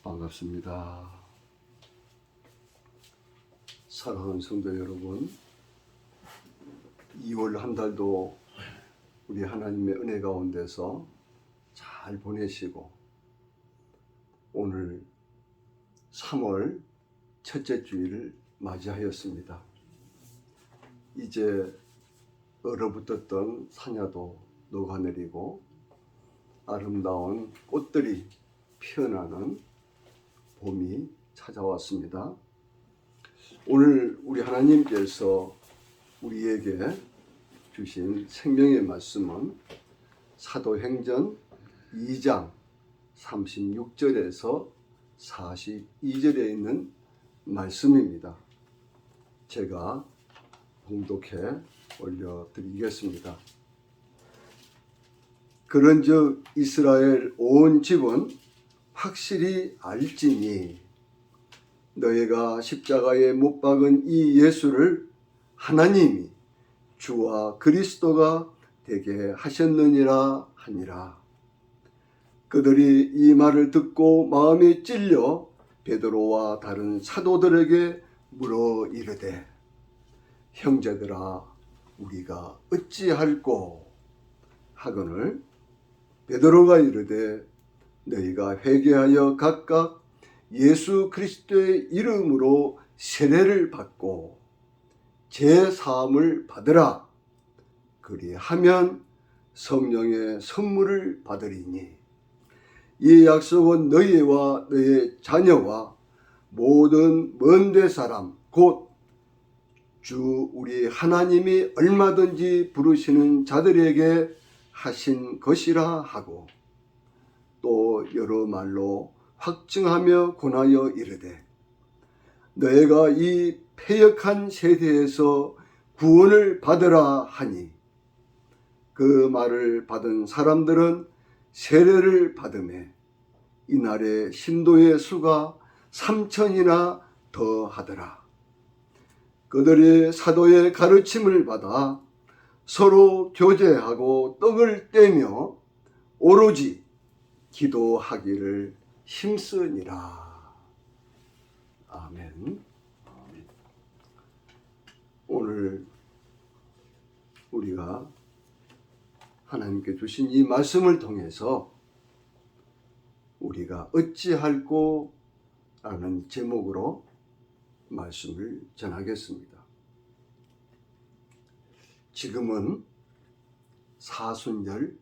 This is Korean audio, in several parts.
반갑습니다. 사랑하는 성도 여러분, 2월 한 달도 우리 하나님의 은혜 가운데서 잘 보내시고 오늘 3월 첫째 주일을 맞이하였습니다. 이제 얼어붙었던 산야도 녹아내리고 아름다운 꽃들이 피어나는 봄이 찾아왔습니다. 오늘 우리 하나님께서 우리에게 주신 생명의 말씀은 사도행전 2장 36절에서 42절에 있는 말씀입니다. 제가 봉독해 올려드리겠습니다. 그런즉 이스라엘 온 집은 확실히 알지니 너희가 십자가에 못 박은 이 예수를 하나님이 주와 그리스도가 되게 하셨느니라 하니라. 그들이 이 말을 듣고 마음에 찔려 베드로와 다른 사도들에게 물어 이르되 형제들아 우리가 어찌할꼬 하거늘 베드로가 이르되 너희가 회개하여 각각 예수 그리스도의 이름으로 세례를 받고 제사함을 받으라. 그리하면 성령의 선물을 받으리니 이 약속은 너희와 너희 자녀와 모든 먼데 사람 곧 주 우리 하나님이 얼마든지 부르시는 자들에게 하신 것이라 하고 또 여러 말로 확증하며 권하여 이르되 너희가 이 패역한 세대에서 구원을 받으라 하니 그 말을 받은 사람들은 세례를 받음에 이날의 신도의 수가 3,000이나 더하더라. 그들이 사도의 가르침을 받아 서로 교제하고 떡을 떼며 오로지 기도하기를 힘쓰니라. 아멘. 오늘 우리가 하나님께 주신 이 말씀을 통해서 우리가 어찌할꼬 라는 제목으로 말씀을 전하겠습니다. 지금은 사순절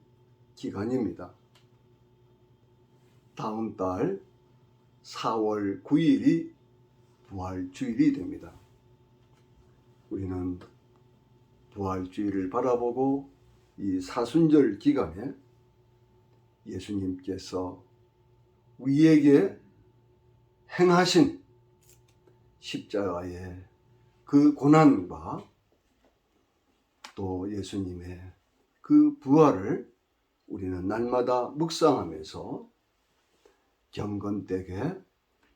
기간입니다. 다음 달 4월 9일이 부활주일이 됩니다. 우리는 부활주일을 바라보고 이 사순절 기간에 예수님께서 우리에게 행하신 십자가의 그 고난과 또 예수님의 그 부활을 우리는 날마다 묵상하면서 경건되게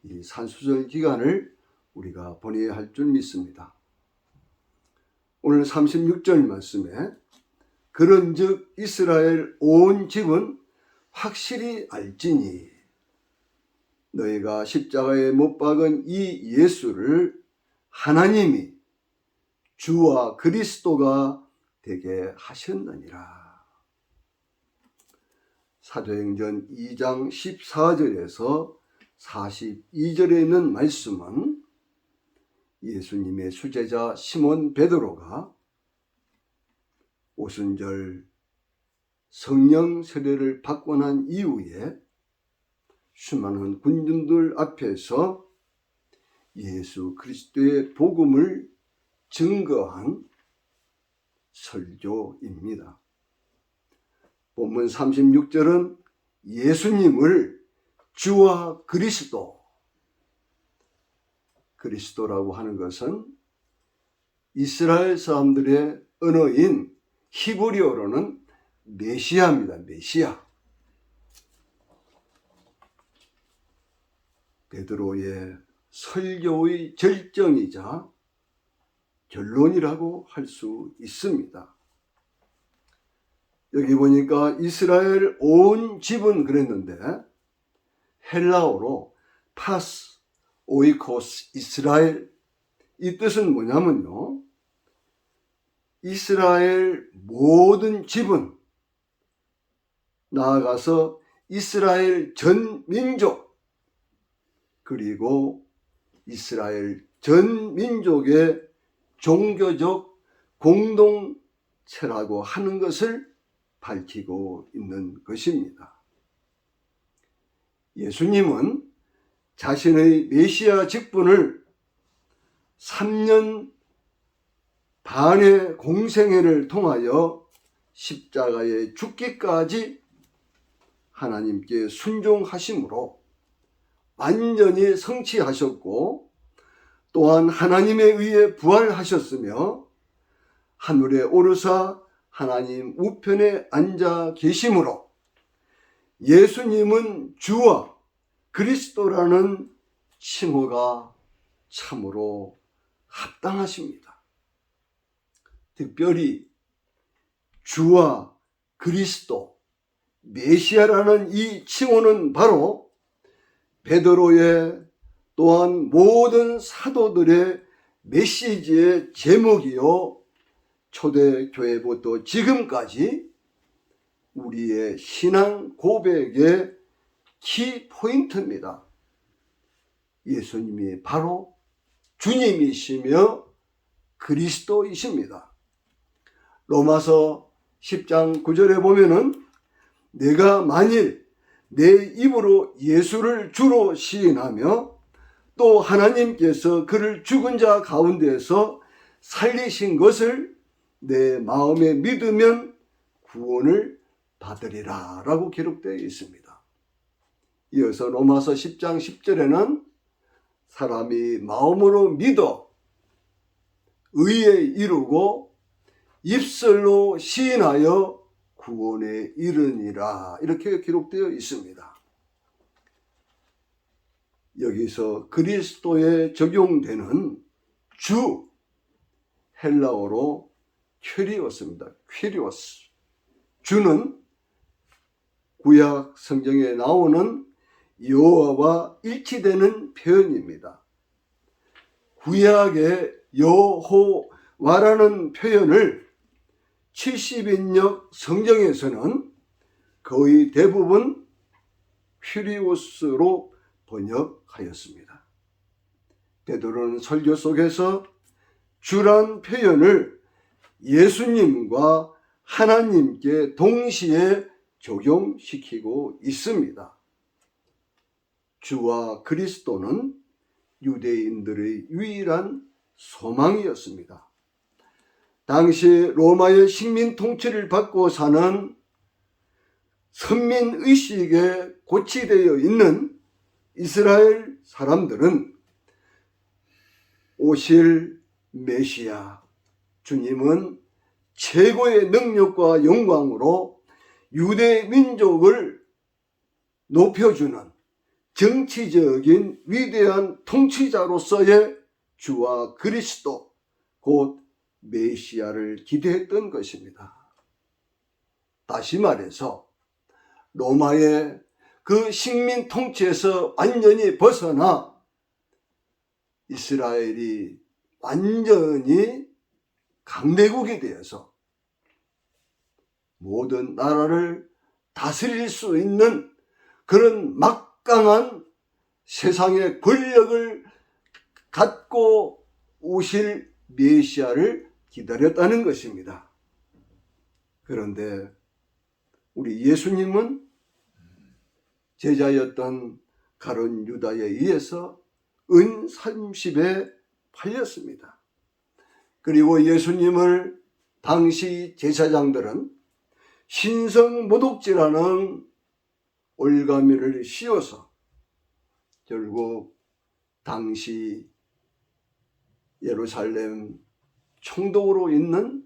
이 산수절 기간을 우리가 보내야 할 줄 믿습니다. 오늘 36절 말씀에 그런즉 이스라엘 온 집은 확실히 알지니 너희가 십자가에 못 박은 이 예수를 하나님이 주와 그리스도가 되게 하셨느니라. 사도행전 2장 14절에서 42절에 있는 말씀은 예수님의 수제자 시몬 베드로가 오순절 성령 세례를 받고 난 이후에 수많은 군중들 앞에서 예수 그리스도의 복음을 증거한 설교입니다. 본문 36절은 예수님을 주와 그리스도라고 하는 것은 이스라엘 사람들의 언어인 히브리어로는 메시아입니다. 메시아. 베드로의 설교의 절정이자 결론이라고 할 수 있습니다. 여기 보니까 이스라엘 온 집은 그랬는데 헬라어로 파스 오이코스 이스라엘, 이 뜻은 뭐냐면요, 이스라엘 모든 집은, 나아가서 이스라엘 전 민족, 그리고 이스라엘 전 민족의 종교적 공동체라고 하는 것을 밝히고 있는 것입니다. 예수님은 자신의 메시아 직분을 3년 반의 공생애를 통하여 십자가에 죽기까지 하나님께 순종하심으로 완전히 성취하셨고, 또한 하나님에 의해 부활하셨으며 하늘에 오르사 하나님 우편에 앉아 계심으로 예수님은 주와 그리스도라는 칭호가 참으로 합당하십니다. 특별히 주와 그리스도, 메시아라는 이 칭호는 바로 베드로의, 또한 모든 사도들의 메시지의 제목이요, 초대교회부터 지금까지 우리의 신앙 고백의 키포인트입니다. 예수님이 바로 주님이시며 그리스도이십니다. 로마서 10장 9절에 보면은 내가 만일 내 입으로 예수를 주로 시인하며 또 하나님께서 그를 죽은 자 가운데서 살리신 것을 내 마음에 믿으면 구원을 받으리라 라고 기록되어 있습니다. 이어서 로마서 10장 10절에는 사람이 마음으로 믿어 의에 이르고 입술로 시인하여 구원에 이르니라, 이렇게 기록되어 있습니다. 여기서 그리스도에 적용되는 주, 헬라어로 퀴리오스입니다. 퀴리오스. 주는 구약 성경에 나오는 여호와와 일치되는 표현입니다. 구약의 여호와라는 표현을 70인역 성경에서는 거의 대부분 퀴리오스로 번역하였습니다. 베드로는 설교 속에서 주란 표현을 예수님과 하나님께 동시에 적용시키고 있습니다. 주와 그리스도는 유대인들의 유일한 소망이었습니다. 당시 로마의 식민 통치를 받고 사는 선민의식에 고취되어 있는 이스라엘 사람들은 오실 메시아 주님은 최고의 능력과 영광으로 유대 민족을 높여주는 정치적인 위대한 통치자로서의 주와 그리스도, 곧 메시아를 기대했던 것입니다. 다시 말해서 로마의 그 식민 통치에서 완전히 벗어나 이스라엘이 완전히 강대국이 되어서 모든 나라를 다스릴 수 있는 그런 막강한 세상의 권력을 갖고 오실 메시아를 기다렸다는 것입니다. 그런데 우리 예수님은 제자였던 가룟 유다에 의해서 은 30에 팔렸습니다. 그리고 예수님을 당시 제사장들은 신성모독죄라는 올가미를 씌워서 결국 당시 예루살렘 총독으로 있는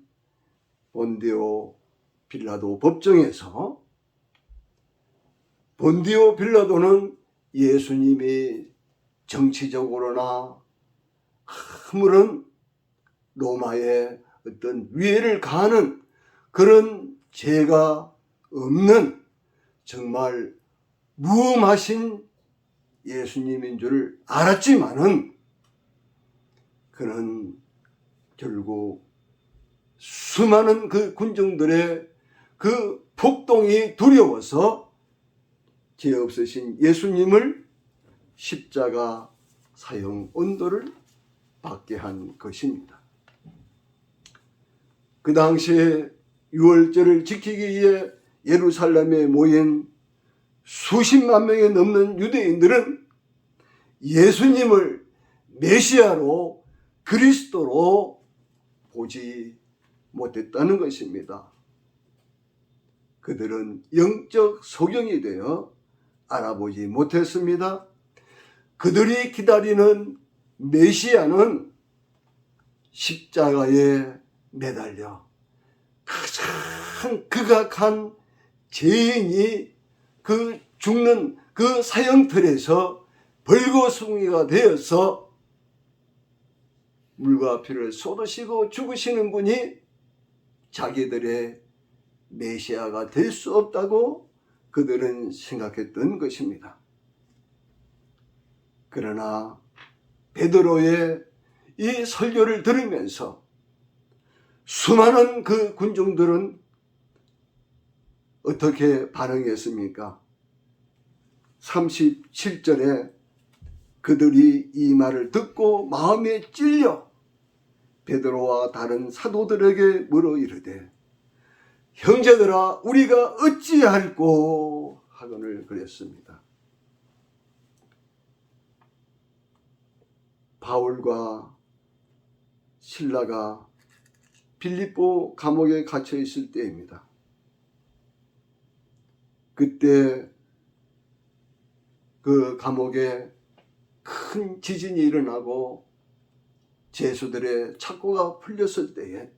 본디오 빌라도 법정에서 본디오 빌라도는 예수님이 정치적으로나 아무런 로마의 어떤 위해를 가하는 그런 죄가 없는 정말 무음하신 예수님인 줄 알았지만은 그는 결국 수많은 그 군중들의 그 폭동이 두려워서 죄 없으신 예수님을 십자가 사형 언도를 받게 한 것입니다. 그 당시에 유월절을 지키기 위해 예루살렘에 모인 수십만 명이 넘는 유대인들은 예수님을 메시아로 그리스도로 보지 못했다는 것입니다. 그들은 영적 소경이 되어 알아보지 못했습니다. 그들이 기다리는 메시아는 십자가에 매달려 가장 극악한 죄인이 그 죽는 그 사형틀에서 벌거숭이가 되어서 물과 피를 쏟으시고 죽으시는 분이 자기들의 메시아가 될 수 없다고 그들은 생각했던 것입니다. 그러나 베드로의 이 설교를 들으면서 수많은 그 군중들은 어떻게 반응했습니까? 37절에 그들이 이 말을 듣고 마음에 찔려 베드로와 다른 사도들에게 물어 이르되 형제들아 우리가 어찌할꼬 하거늘 그랬습니다. 바울과 실라가 빌립보 감옥에 갇혀 있을 때입니다. 그때 그 감옥에 큰 지진이 일어나고 죄수들의 착고가 풀렸을 때에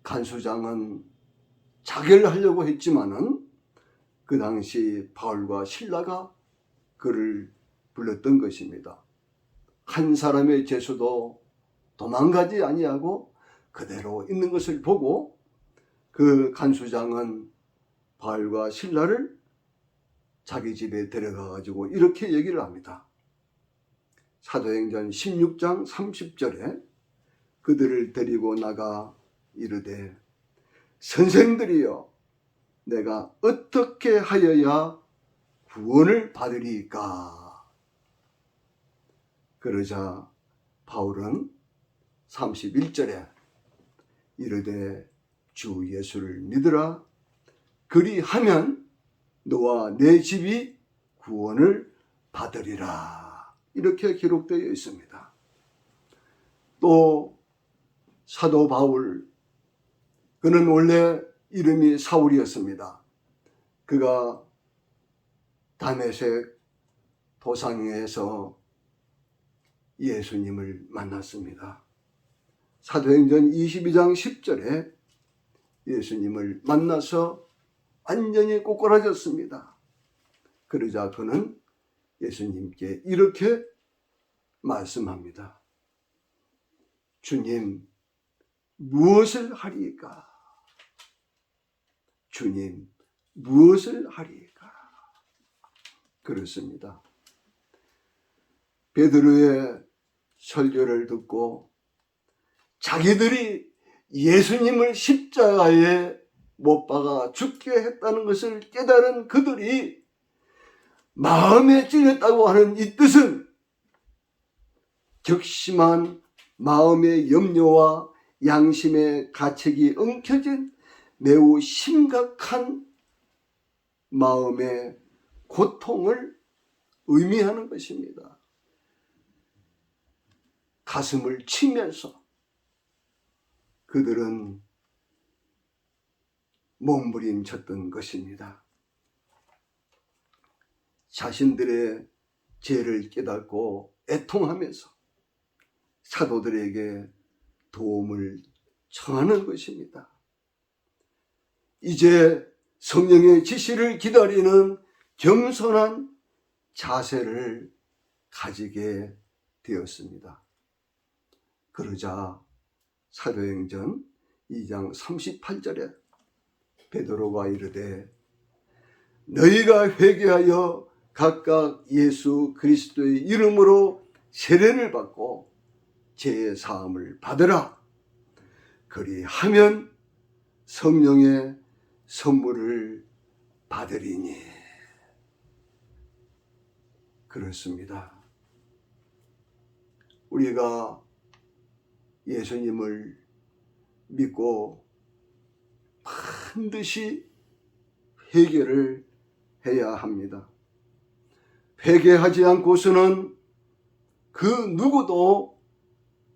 간수장은 자결하려고 했지만은 그 당시 바울과 실라가 그를 불렀던 것입니다. 한 사람의 죄수도 도망가지 아니하고 그대로 있는 것을 보고 그 간수장은 바울과 실라를 자기 집에 데려가 가지고 이렇게 얘기를 합니다. 사도행전 16장 30절에 그들을 데리고 나가 이르되 선생들이여 내가 어떻게 하여야 구원을 받으리까? 그러자 바울은 31절에 이르되 주 예수를 믿으라 그리하면 너와 내 집이 구원을 받으리라 이렇게 기록되어 있습니다. 또 사도 바울 그는 원래 이름이 사울이었습니다. 그가 다메섹 도상에서 예수님을 만났습니다. 사도행전 22장 10절에 예수님을 만나서 완전히 꼬꾸라졌습니다. 그러자 그는 예수님께 이렇게 말씀합니다. 주님, 무엇을 하리이까? 주님, 무엇을 하리이까? 그렇습니다. 베드로의 설교를 듣고 자기들이 예수님을 십자가에 못 박아 죽게 했다는 것을 깨달은 그들이 마음에 찔렸다고 하는 이 뜻은 격심한 마음의 염려와 양심의 가책이 엉켜진 매우 심각한 마음의 고통을 의미하는 것입니다. 가슴을 치면서 그들은 몸부림쳤던 것입니다. 자신들의 죄를 깨닫고 애통하면서 사도들에게 도움을 청하는 것입니다. 이제 성령의 지시를 기다리는 겸손한 자세를 가지게 되었습니다. 그러자 사도행전 2장 38절에 베드로가 이르되 너희가 회개하여 각각 예수 그리스도의 이름으로 세례를 받고 죄의 사함을 받으라. 그리하면 성령의 선물을 받으리니. 그렇습니다. 우리가 예수님을 믿고 반드시 회개를 해야 합니다. 회개하지 않고서는 그 누구도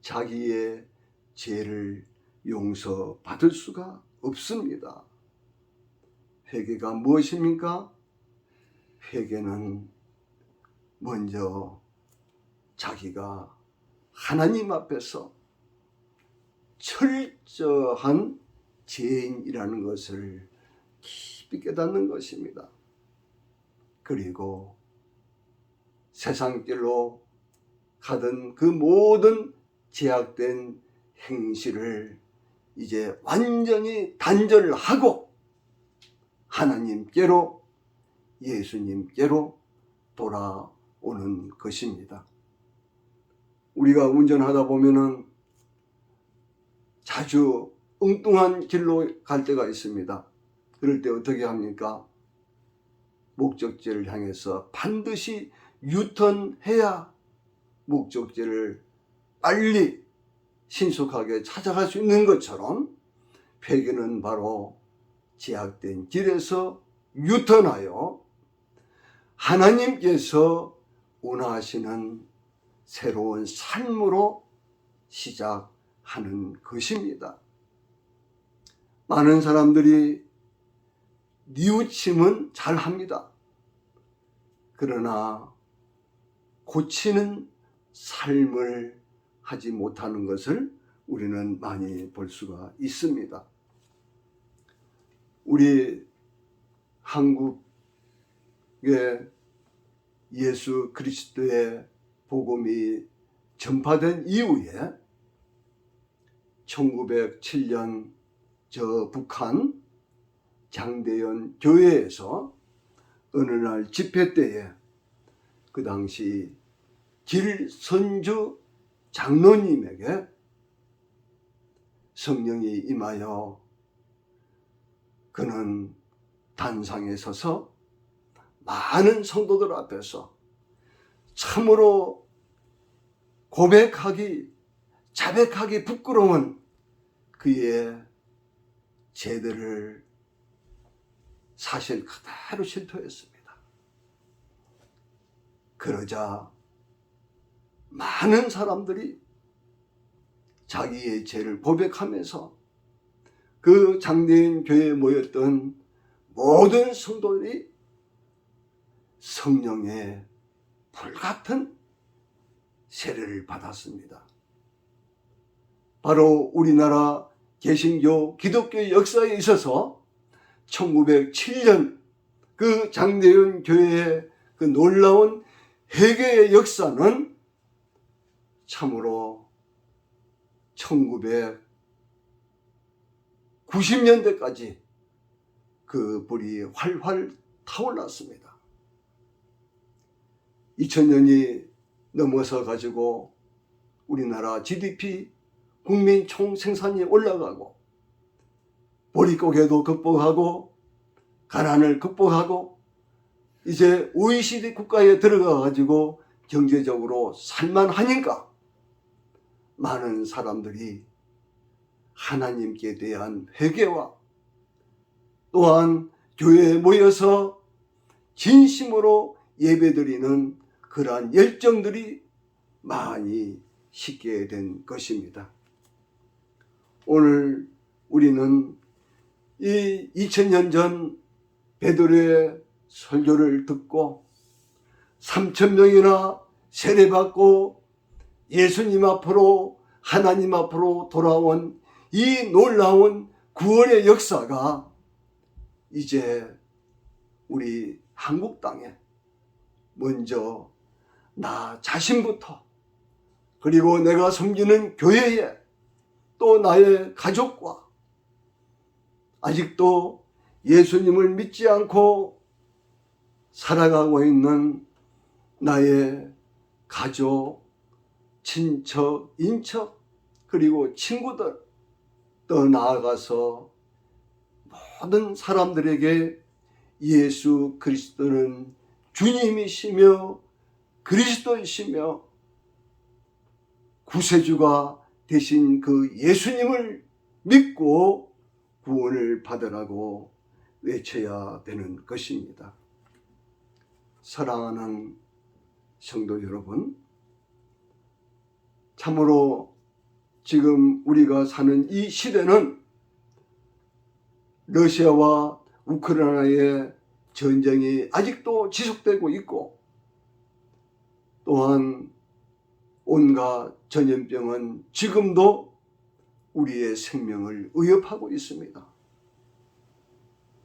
자기의 죄를 용서받을 수가 없습니다. 회개가 무엇입니까? 회개는 먼저 자기가 하나님 앞에서 철저한 죄인이라는 것을 깊이 깨닫는 것입니다. 그리고 세상 길로 가던 그 모든 제약된 행실을 이제 완전히 단절하고 하나님께로, 예수님께로 돌아오는 것입니다. 우리가 운전하다 보면은 자주 엉뚱한 길로 갈 때가 있습니다. 그럴 때 어떻게 합니까? 목적지를 향해서 반드시 유턴해야 목적지를 빨리 신속하게 찾아갈 수 있는 것처럼 회개는 바로 제약된 길에서 유턴하여 하나님께서 원하시는 새로운 삶으로 시작하는 것입니다. 많은 사람들이 뉘우침은 잘합니다. 그러나 고치는 삶을 하지 못하는 것을 우리는 많이 볼 수가 있습니다. 우리 한국에 예수 그리스도의 복음이 전파된 이후에 1907년 저 북한 장대연 교회에서 어느 날 집회 때에 그 당시 길선주 장로님에게 성령이 임하여 그는 단상에 서서 많은 성도들 앞에서 참으로 고백하기, 자백하기 부끄러운 그의 죄들을 사실 그대로 실토했습니다. 그러자 많은 사람들이 자기의 죄를 고백하면서 그 장대인 교회에 모였던 모든 성도들이 성령의 불같은 세례를 받았습니다. 바로 우리나라 개신교 기독교 역사에 있어서 1907년 그 장대연 교회의 그 놀라운 회개의 역사는 참으로 1990년대까지 그 불이 활활 타올랐습니다. 2000년이 넘어서 가지고 우리나라 GDP 국민 총생산이 올라가고 보릿고개도 극복하고 가난을 극복하고 이제 OECD 국가에 들어가 가지고 경제적으로 살만하니까 많은 사람들이 하나님께 대한 회개와 또한 교회에 모여서 진심으로 예배드리는 그러한 열정들이 많이 식게 된 것입니다. 오늘 우리는 이 2000년 전 베드로의 설교를 듣고 3000명이나 세례받고 예수님 앞으로 하나님 앞으로 돌아온 이 놀라운 구원의 역사가 이제 우리 한국 땅에 먼저 나 자신부터 그리고 내가 섬기는 교회에 또 나의 가족과 아직도 예수님을 믿지 않고 살아가고 있는 나의 가족, 친척, 인척, 그리고 친구들, 더 나아가서 모든 사람들에게 예수 그리스도는 주님이시며 그리스도이시며 구세주가 되신 그 예수님을 믿고 구원을 받으라고 외쳐야 되는 것입니다. 사랑하는 성도 여러분, 참으로 지금 우리가 사는 이 시대는 러시아와 우크라이나의 전쟁이 아직도 지속되고 있고, 또한 온갖 전염병은 지금도 우리의 생명을 위협하고 있습니다.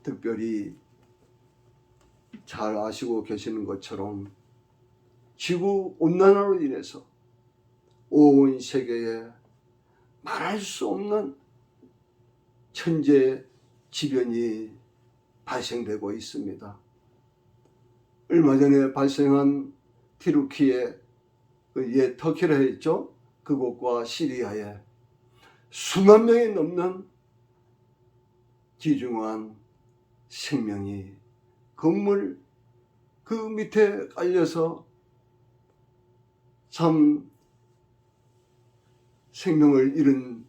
특별히 잘 아시고 계시는 것처럼 지구온난화로 인해서 온 세계에 말할 수 없는 천재지변이 발생되고 있습니다. 얼마 전에 발생한 티르키예, 예, 터키라 했죠. 그곳과 시리아에 수만 명이 넘는 귀중한 생명이 건물 그 밑에 깔려서 참 생명을 잃은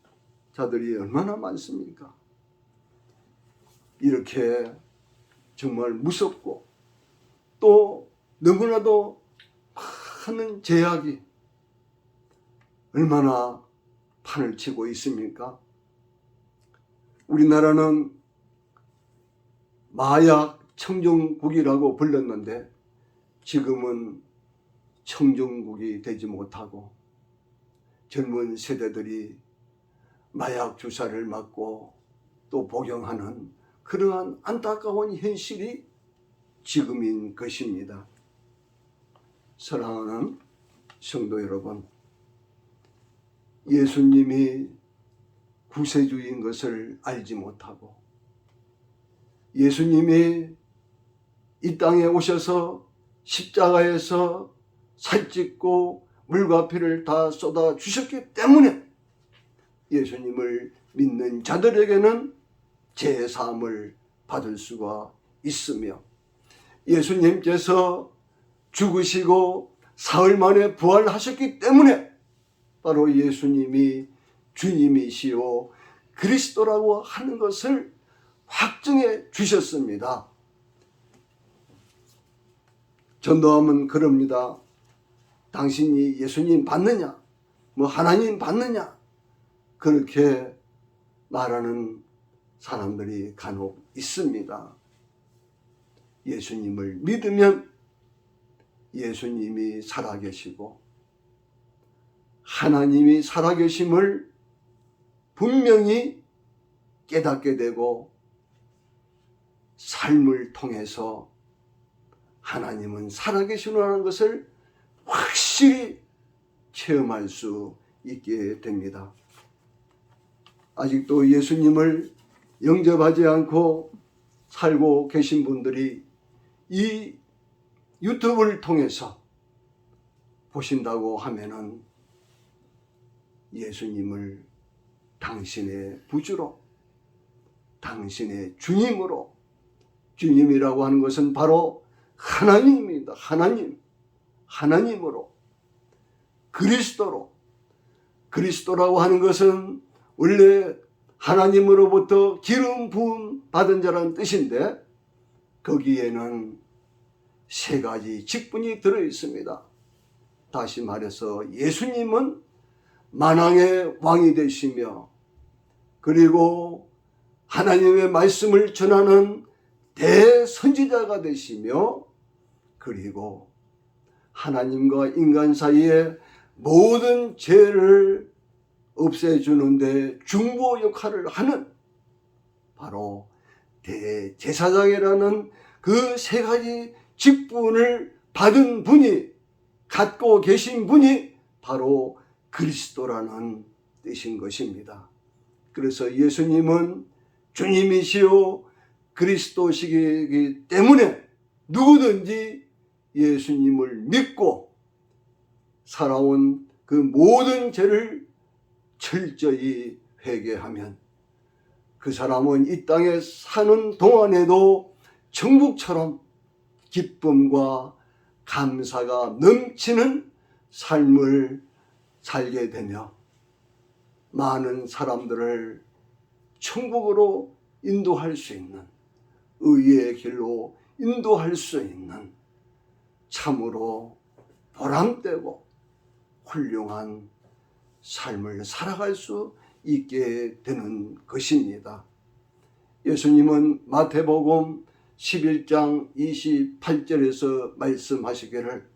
자들이 얼마나 많습니까? 이렇게 정말 무섭고 또 너무나도 많은 제약이 얼마나 판을 치고 있습니까? 우리나라는 마약 청정국이라고 불렸는데 지금은 청정국이 되지 못하고 젊은 세대들이 마약 주사를 맞고 또 복용하는 그러한 안타까운 현실이 지금인 것입니다. 사랑하는 성도 여러분, 예수님이 구세주인 것을 알지 못하고 예수님이 이 땅에 오셔서 십자가에서 살찢고 물과 피를 다 쏟아 주셨기 때문에 예수님을 믿는 자들에게는 제사함을 받을 수가 있으며, 예수님께서 죽으시고 사흘 만에 부활하셨기 때문에 바로 예수님이 주님이시요 그리스도라고 하는 것을 확증해 주셨습니다. 전도하면 그럽니다. 당신이 예수님 받느냐? 뭐 하나님 받느냐? 그렇게 말하는 사람들이 간혹 있습니다. 예수님을 믿으면 예수님이 살아계시고 하나님이 살아계심을 분명히 깨닫게 되고 삶을 통해서 하나님은 살아계시노라는 것을 확실히 체험할 수 있게 됩니다. 아직도 예수님을 영접하지 않고 살고 계신 분들이 이 유튜브를 통해서 보신다고 하면은 예수님을 당신의 구주로, 당신의 주님으로, 주님이라고 하는 것은 바로 하나님입니다. 하나님으로, 그리스도로. 그리스도라고 하는 것은 원래 하나님으로부터 기름 부음 받은 자라는 뜻인데 거기에는 세 가지 직분이 들어 있습니다. 다시 말해서 예수님은 만왕의 왕이 되시며, 그리고 하나님의 말씀을 전하는 대선지자가 되시며, 그리고 하나님과 인간 사이에 모든 죄를 없애주는데 중보 역할을 하는 바로 대제사장이라는 그 세 가지 직분을 받은 분이, 갖고 계신 분이 바로 그리스도라는 뜻인 것입니다. 그래서 예수님은 주님이시요 그리스도시기 때문에 누구든지 예수님을 믿고 살아온 그 모든 죄를 철저히 회개하면 그 사람은 이 땅에 사는 동안에도 천국처럼 기쁨과 감사가 넘치는 삶을 살게 되며 많은 사람들을 천국으로 인도할 수 있는, 의의 길로 인도할 수 있는 참으로 보람되고 훌륭한 삶을 살아갈 수 있게 되는 것입니다. 예수님은 마태복음 11장 28절에서 말씀하시기를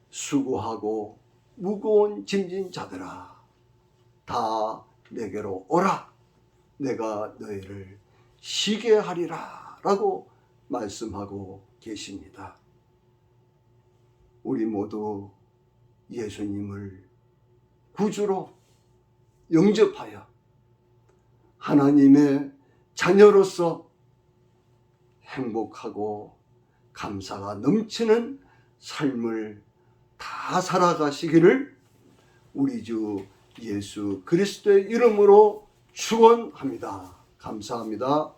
수고하고 무거운 짐진 자들아 다 내게로 오라 내가 너희를 쉬게 하리라 라고 말씀하고 계십니다. 우리 모두 예수님을 구주로 영접하여 하나님의 자녀로서 행복하고 감사가 넘치는 삶을 다 살아가시기를 우리 주 예수 그리스도의 이름으로 축원합니다. 감사합니다.